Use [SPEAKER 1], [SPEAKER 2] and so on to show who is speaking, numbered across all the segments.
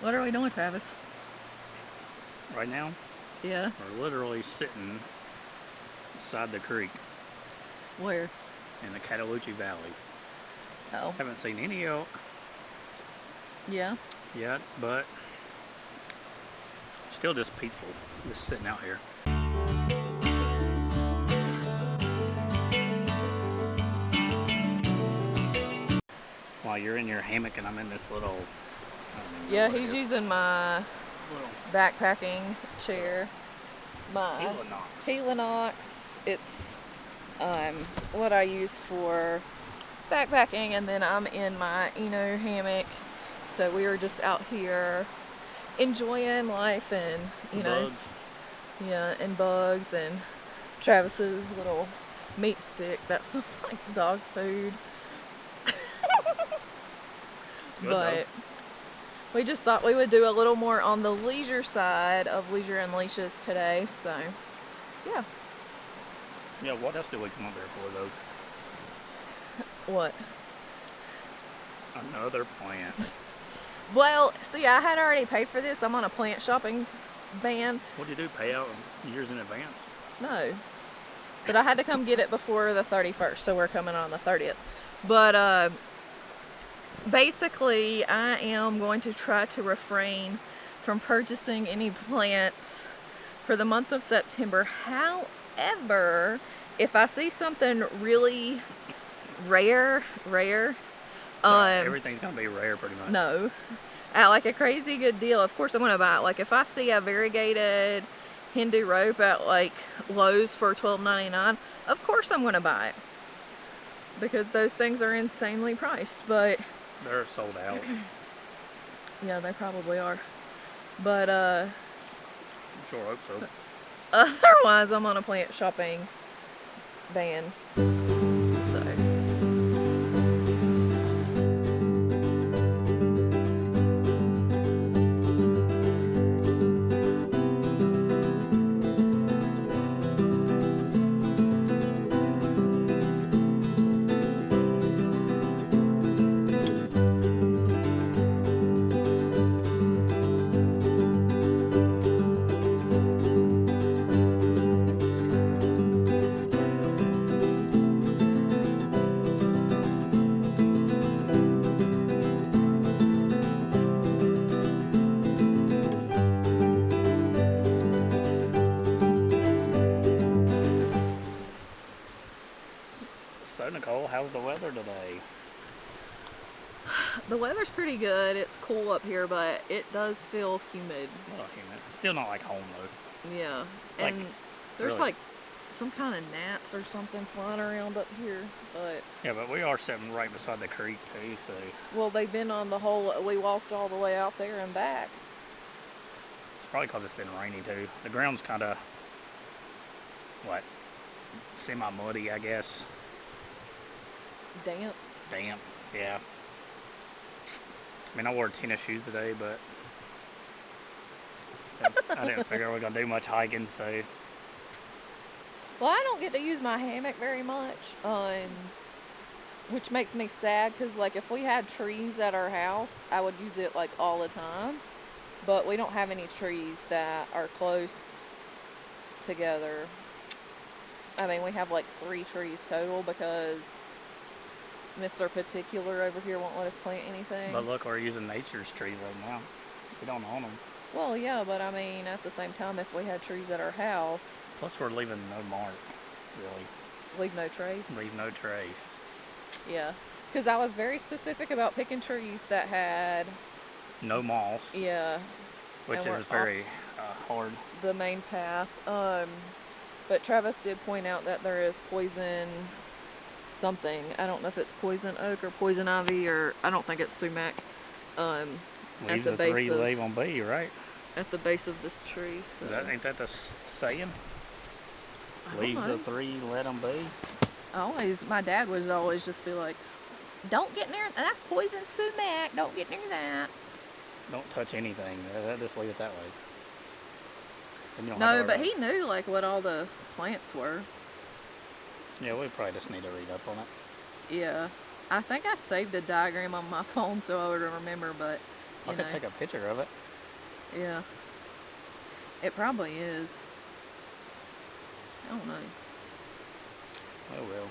[SPEAKER 1] What are we doing, Travis?
[SPEAKER 2] Right now,
[SPEAKER 1] Yeah.
[SPEAKER 2] we're literally sitting beside the creek
[SPEAKER 1] Where?
[SPEAKER 2] in the Cataloochee Valley.
[SPEAKER 1] Oh.
[SPEAKER 2] Haven't seen any elk
[SPEAKER 1] Yeah.
[SPEAKER 2] yet, but still just peaceful, just sitting out here. While you're in your hammock and I'm in this little...
[SPEAKER 1] Yeah, he's using my
[SPEAKER 2] little
[SPEAKER 1] backpacking chair. My
[SPEAKER 2] Helinox.
[SPEAKER 1] Helinox. It's what I use for backpacking, and then I'm in my hammock. So we were just out here enjoying life and
[SPEAKER 2] Bugs.
[SPEAKER 1] yeah, and bugs and Travis's little meat stick that smells like dog food.
[SPEAKER 2] Good,
[SPEAKER 1] But
[SPEAKER 2] though.
[SPEAKER 1] we just thought we would do a little more on the leisure side of Leisure and Leashes today, so yeah.
[SPEAKER 2] Yeah, what else do we come up there for, though?
[SPEAKER 1] What?
[SPEAKER 2] Another plant.
[SPEAKER 1] Well, see, I had already paid for this. I'm on a plant shopping ban.
[SPEAKER 2] What do you do, pay out years in advance?
[SPEAKER 1] No. But I had to come get it before the 31st, so we're coming on the 30th. But basically, I am going to try to refrain from purchasing any plants for the month of September. However, if I see something really rare,
[SPEAKER 2] So everything's gonna be rare, pretty much.
[SPEAKER 1] no, at like a crazy good deal, of course I'm gonna buy it. Like if I see a variegated Hindu rope at like Lowe's for $12.99, of course I'm gonna buy it, because those things are insanely priced. But
[SPEAKER 2] They're sold out.
[SPEAKER 1] yeah, they probably are. But
[SPEAKER 2] Sure hope so.
[SPEAKER 1] otherwise I'm on a plant shopping ban. So
[SPEAKER 2] So, Nicole, how's the weather today?
[SPEAKER 1] the weather's pretty good. It's cool up here, but it does feel humid.
[SPEAKER 2] Well, humid. It's still not like home, though.
[SPEAKER 1] Yeah,
[SPEAKER 2] Like,
[SPEAKER 1] and there's
[SPEAKER 2] really.
[SPEAKER 1] like some kind of gnats or something flying around up here. But
[SPEAKER 2] Yeah, but we are sitting right beside the creek, too, so...
[SPEAKER 1] well, they've been on the whole. We walked all the way out there and back.
[SPEAKER 2] It's probably because it's been rainy, too. The ground's kind of... what? Semi-muddy, I guess.
[SPEAKER 1] Damp.
[SPEAKER 2] Damp, yeah. I mean, I wore tennis shoes today, but... I didn't figure we were going to do much hiking, so...
[SPEAKER 1] Well, I don't get to use my hammock very much, which makes me sad, because like if we had trees at our house, I would use it like all the time. But we don't have any trees that are close together. I mean, we have like 3 trees total, because Mr. Particular over here won't let us plant anything.
[SPEAKER 2] But look, we're using nature's trees right now. We don't own them.
[SPEAKER 1] Well, yeah, but I mean, at the same time, if we had trees at our house,
[SPEAKER 2] Plus, we're leaving no mark, really.
[SPEAKER 1] leave no trace.
[SPEAKER 2] Leave no trace.
[SPEAKER 1] Yeah, because I was very specific about picking trees that had,
[SPEAKER 2] No moss,
[SPEAKER 1] yeah,
[SPEAKER 2] which
[SPEAKER 1] and we're
[SPEAKER 2] is very hard.
[SPEAKER 1] the main path. But Travis did point out that there is poison something. I don't know if it's poison oak or poison ivy, or I don't think it's sumac.
[SPEAKER 2] Leaves
[SPEAKER 1] the
[SPEAKER 2] a
[SPEAKER 1] base
[SPEAKER 2] 3,
[SPEAKER 1] of-
[SPEAKER 2] leave on B, right?
[SPEAKER 1] At the base of this tree. So.
[SPEAKER 2] Ain't that the saying?
[SPEAKER 1] I don't
[SPEAKER 2] Leaves
[SPEAKER 1] know.
[SPEAKER 2] a 3, let them be.
[SPEAKER 1] My dad would always just be like, "Don't get near. That's poison sumac. Don't get near that."
[SPEAKER 2] Don't touch anything. Just leave it that way. Then you don't have to
[SPEAKER 1] No,
[SPEAKER 2] worry
[SPEAKER 1] but
[SPEAKER 2] about
[SPEAKER 1] he knew like what all the plants were.
[SPEAKER 2] it. Yeah, we probably just need to read up on it.
[SPEAKER 1] Yeah, I think I saved a diagram on my phone so I would remember, but
[SPEAKER 2] I could take a picture of it.
[SPEAKER 1] Yeah. It probably is. I don't know.
[SPEAKER 2] Oh well.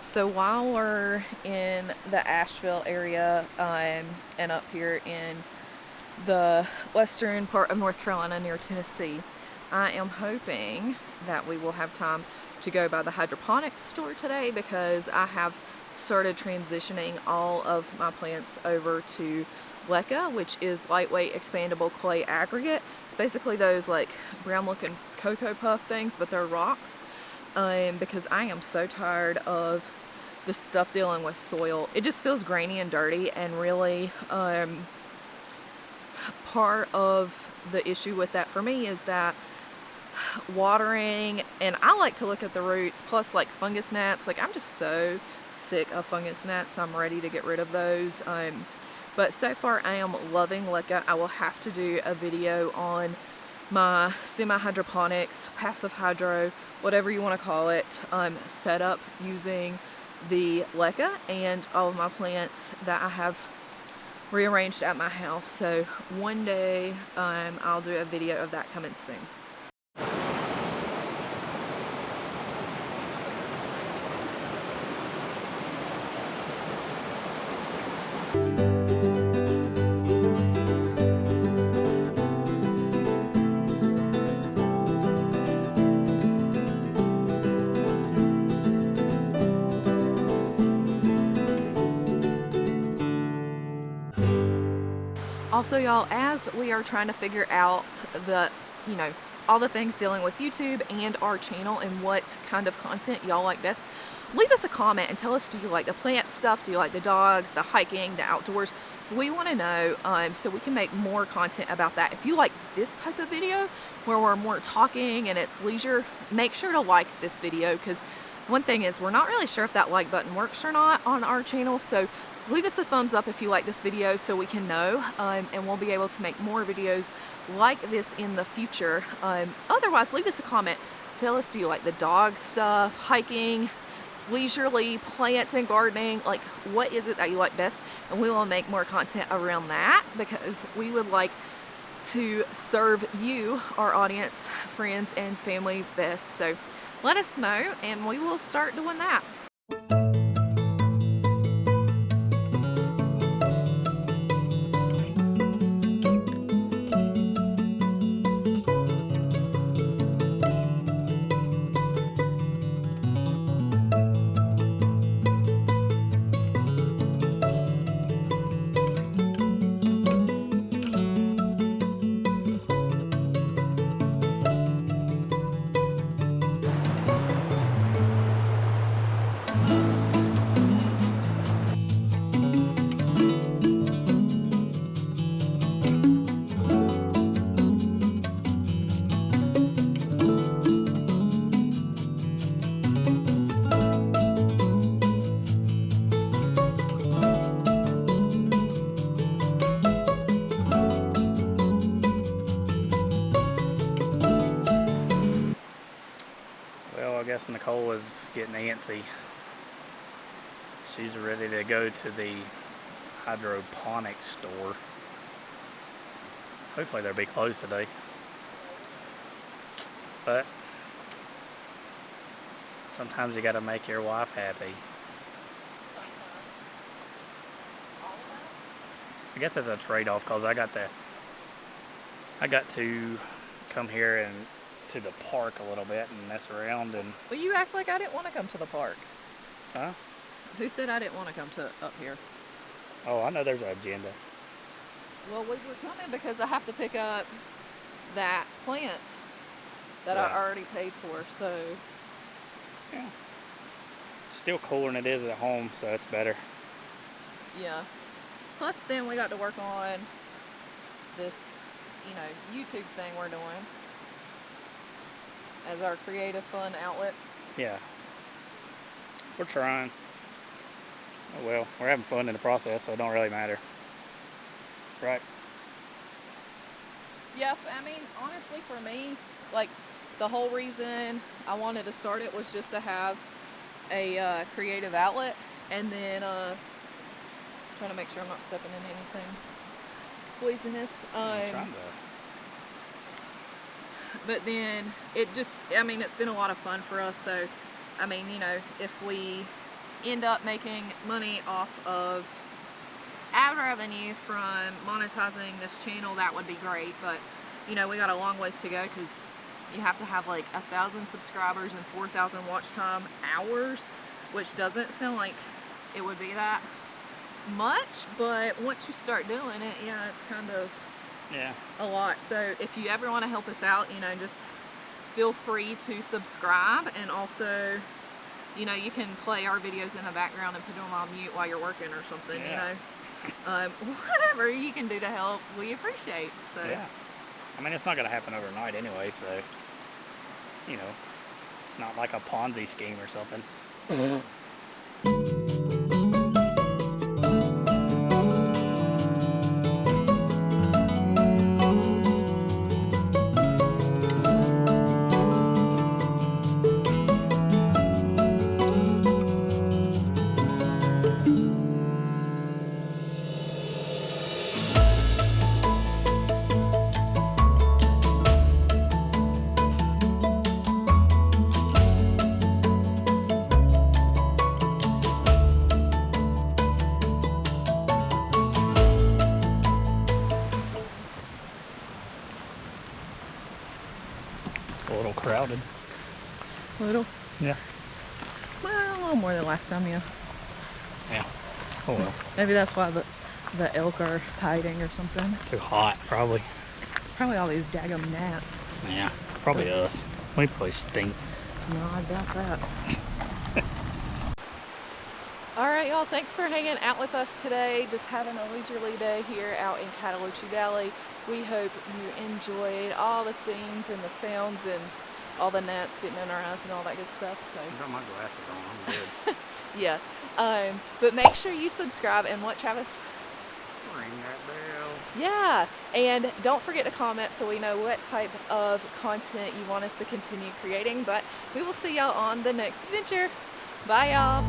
[SPEAKER 1] So while we're in the Asheville area and up here in the western part of North Carolina near Tennessee, I am hoping that we will have time to go by the hydroponics store today, because I have started transitioning all of my plants over to LECA, which is lightweight expandable clay aggregate. It's basically those like brown looking Cocoa Puff things, but they're rocks. Because I am so tired of the stuff dealing with soil. It just feels grainy and dirty, and really part of the issue with that for me is that watering, and I like to look at the roots, plus like fungus gnats. Like, I'm just so sick of fungus gnats, so I'm ready to get rid of those. But so far I am loving LECA. I will have to do a video on my semi-hydroponics, passive hydro, whatever you want to call it, setup using the LECA and all of my plants that I have rearranged at my house. So one day I'll do a video of that coming soon. Also, y'all, as we are trying to figure out the, all the things dealing with YouTube and our channel and what kind of content y'all like best, leave us a comment and tell us, do you like the plant stuff? Do you like the dogs, the hiking, the outdoors? We want to know so we can make more content about that. If you like this type of video where we're more talking and it's leisure, make sure to like this video, because one thing is, we're not really sure if that like button works or not on our channel. So leave us a thumbs up if you like this video so we can know, and we'll be able to make more videos like this in the future. Otherwise, leave us a comment. Tell us, do you like the dog stuff, hiking, leisurely, plants and gardening? Like, what is it that you like best? And we will make more content around that, because we would like to serve you, our audience, friends, and family best. So let us know and we will start doing that.
[SPEAKER 2] Well, I guess Nicole is getting antsy. She's ready to go to the hydroponics store. Hopefully they'll be closed today. But sometimes you gotta make your wife happy. I guess it's a trade-off, because I got to come here and to the park a little bit and mess around. And
[SPEAKER 1] Well, you act like I didn't want to come to the park.
[SPEAKER 2] huh?
[SPEAKER 1] Who said I didn't want to come to up here?
[SPEAKER 2] Oh, I know there's an agenda.
[SPEAKER 1] Well, we were coming because I have to pick up that plant that
[SPEAKER 2] Yeah.
[SPEAKER 1] I already paid for, so.
[SPEAKER 2] Yeah. Still cooler than it is at home, so it's better.
[SPEAKER 1] Yeah. Plus, then we got to work on this, YouTube thing we're doing as our creative fun outlet.
[SPEAKER 2] Yeah. We're trying. Oh well, we're having fun in the process, so it don't really matter. Right?
[SPEAKER 1] Yeah, I mean, honestly, for me, like, the whole reason I wanted to start it was just to have a creative outlet, and then trying to make sure I'm not stepping in anything poisonous.
[SPEAKER 2] I'm trying to.
[SPEAKER 1] But then it's been a lot of fun for us. So, I mean, if we end up making money off of ad revenue from monetizing this channel, that would be great. But, we got a long ways to go because you have to have like 1,000 subscribers and 4,000 watch time hours, which doesn't sound like it would be that much. But once you start doing it, yeah, it's kind of a lot. So if you ever want to help us out, just feel free to subscribe, and also, you can play our videos in the background and put them on mute while you're working or something. Whatever you can do to help, we appreciate. So
[SPEAKER 2] Yeah. I mean, it's not going to happen overnight anyway, so, it's not like a Ponzi scheme or something. A little crowded.
[SPEAKER 1] little,
[SPEAKER 2] Yeah.
[SPEAKER 1] well, a little more than last time, yeah.
[SPEAKER 2] Yeah. Oh well.
[SPEAKER 1] Maybe that's why the elk are hiding or something.
[SPEAKER 2] Too hot, probably.
[SPEAKER 1] It's probably all these daggum gnats.
[SPEAKER 2] Yeah. Probably us. We probably stink.
[SPEAKER 1] No, I doubt that. All right, y'all, thanks for hanging out with us today. Just having a leisurely day here out in Cataloochee Valley. We hope you enjoyed all the scenes and the sounds and all the gnats getting in our eyes and all that good stuff. So
[SPEAKER 2] I got my glasses on. I'm good.
[SPEAKER 1] yeah, but make sure you subscribe and what, Travis?
[SPEAKER 2] Ring that bell.
[SPEAKER 1] Yeah, and don't forget to comment so we know what type of content you want us to continue creating. But we will see y'all on the next adventure. Bye, y'all.